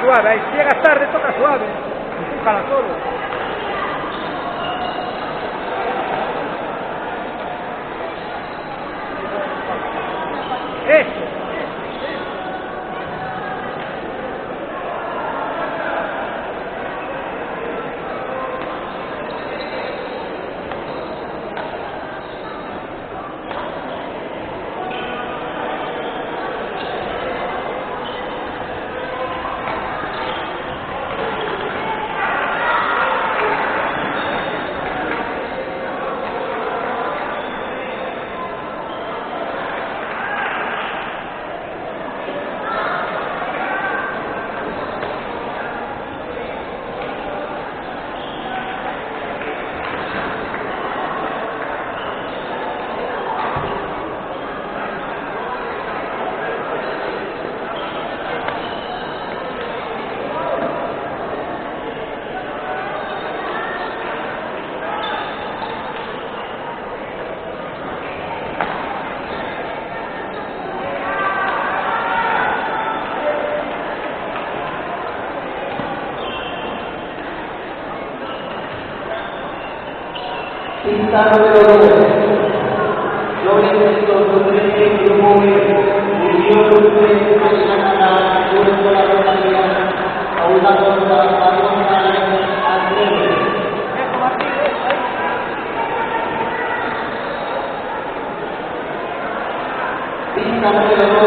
suave, ahí si llegas tarde toca suave, empújala todo. Eso. Cinta número 9. Yo necesito sorprender que un momento y yo procuré mañana durante la rotación a una cosa para contarle a tres. Cinta número 9.